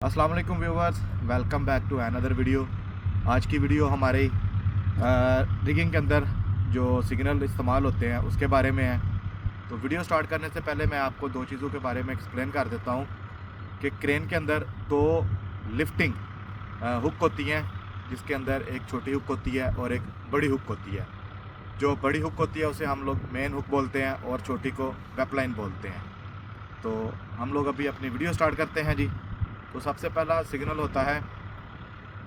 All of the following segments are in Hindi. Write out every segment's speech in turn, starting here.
अस्सलाम वालेकुम viewers, welcome back to another video. आज की वीडियो हमारे रिगिंग के अंदर जो सिग्नल इस्तेमाल होते हैं उसके बारे में है। तो वीडियो स्टार्ट करने से पहले मैं आपको दो चीज़ों के बारे में एक्सप्लेन कर देता हूँ कि क्रेन के अंदर दो लिफ्टिंग हुक होती हैं, जिसके अंदर एक छोटी हुक होती है और एक बड़ी हुक होती है। जो बड़ी हुक होती है उसे हम लोग मेन हुक बोलते हैं और छोटी को वेपलाइन बोलते हैं। तो हम लोग अभी अपनी वीडियो स्टार्ट करते हैं जी। तो सबसे पहला सिग्नल होता है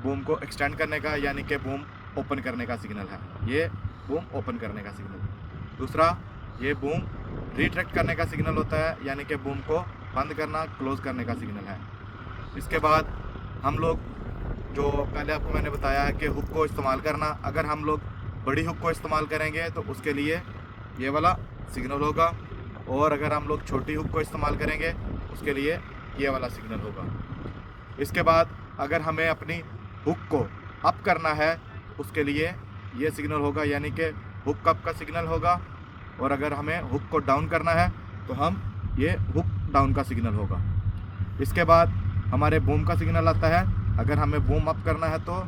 बूम को एक्सटेंड करने का, यानी कि बूम ओपन करने का सिग्नल है। ये बूम ओपन करने का सिग्नल। दूसरा, ये बूम रिट्रैक्ट करने का सिग्नल होता है, यानी कि बूम को बंद करना, क्लोज करने का सिग्नल है। इसके बाद हम लोग जो पहले आपको मैंने बताया है कि हुक को इस्तेमाल करना, अगर हम लोग बड़ी हुक को इस्तेमाल करेंगे तो उसके लिए ये वाला सिग्नल होगा, और अगर हम लोग छोटी हुक को इस्तेमाल करेंगे उसके लिए ये वाला सिग्नल होगा। इसके बाद अगर हमें अपनी हुक को अप करना है उसके लिए ये सिग्नल होगा, यानी कि हुक अप का सिग्नल होगा, और अगर हमें हुक को डाउन करना है तो हम ये हुक डाउन का सिग्नल होगा। इसके बाद हमारे बूम का सिग्नल आता है। अगर हमें बूम अप करना है तो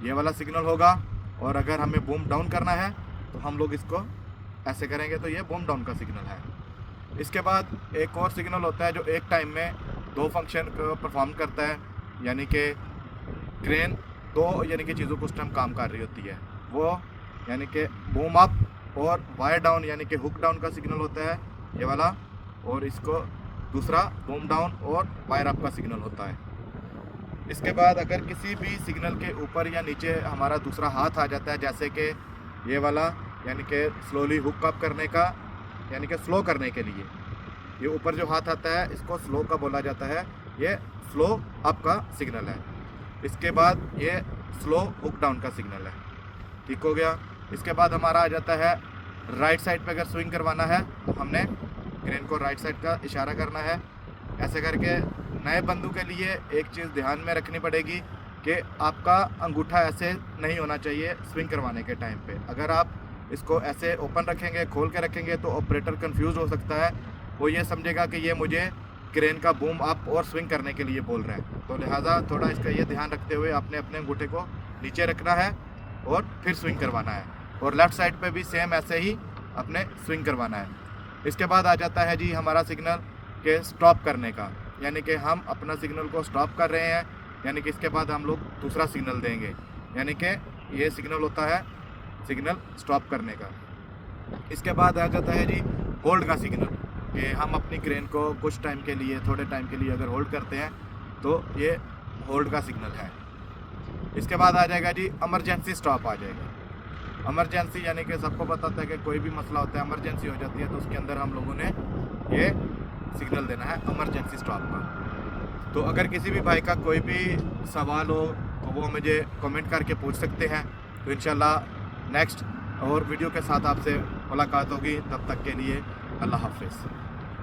ये वाला सिग्नल होगा, और अगर हमें बूम डाउन करना है तो हम लोग इसको ऐसे करेंगे तो ये बूम डाउन का सिग्नल है। इसके बाद एक और सिग्नल होता है जो एक टाइम में दो फंक्शन को परफॉर्म करता है, यानी कि क्रेन दो यानी कि चीज़ों को उस टाइम काम कर रही होती है। वो यानी कि बूम अप और वायर डाउन यानी कि हुक डाउन का सिग्नल होता है ये वाला, और इसको दूसरा बूम डाउन और वायर अप का सिग्नल होता है। इसके बाद अगर किसी भी सिग्नल के ऊपर या नीचे हमारा दूसरा हाथ आ जाता है, जैसे कि ये वाला यानी कि स्लोली हुक अप करने का, यानी कि स्लो करने के लिए ये ऊपर जो हाथ आता है इसको स्लो का बोला जाता है, ये स्लो अप का सिग्नल है। इसके बाद ये स्लो हुक डाउन का सिग्नल है। ठीक हो गया। इसके बाद हमारा आ जाता है राइट साइड पे अगर स्विंग करवाना है तो हमने क्रेन को राइट साइड का इशारा करना है। ऐसे करके नए बंदू के लिए एक चीज़ ध्यान में रखनी पड़ेगी कि आपका अंगूठा ऐसे नहीं होना चाहिए स्विंग करवाने के टाइम पे। अगर आप इसको ऐसे ओपन रखेंगे, खोल के रखेंगे, तो ऑपरेटर कंफ्यूज हो सकता है। वो ये समझेगा कि ये मुझे क्रेन का बूम अप और स्विंग करने के लिए बोल रहे हैं। तो लिहाजा थोड़ा इसका ये ध्यान रखते हुए आपने अपने अंगूठे को नीचे रखना है और फिर स्विंग करवाना है, और लेफ़्ट साइड पे भी सेम ऐसे ही अपने स्विंग करवाना है। इसके बाद आ जाता है जी हमारा सिग्नल के स्टॉप करने का, यानी कि हम अपना सिग्नल को स्टॉप कर रहे हैं, यानी कि इसके बाद हम लोग दूसरा सिग्नल देंगे, यानी कि ये सिग्नल होता है सिग्नल स्टॉप करने का। इसके बाद आ जाता है जी होल्ड का सिग्नल, कि हम अपनी क्रेन को कुछ टाइम के लिए, थोड़े टाइम के लिए अगर होल्ड करते हैं तो ये होल्ड का सिग्नल है। इसके बाद आ जाएगा जी इमरजेंसी स्टॉप आ जाएगा। इमरजेंसी यानी कि सबको पता होता है कि कोई भी मसला होता है, इमरजेंसी हो जाती है, तो उसके अंदर हम लोगों ने ये सिग्नल देना है इमरजेंसी स्टॉप का। तो अगर किसी भी भाई का कोई भी सवाल हो तो वो मुझे कमेंट करके पूछ सकते हैं। तो इंशाल्लाह नेक्स्ट और वीडियो के साथ आपसे मुलाकात होगी। तब तक के लिए अल्लाह हाफ़िज़।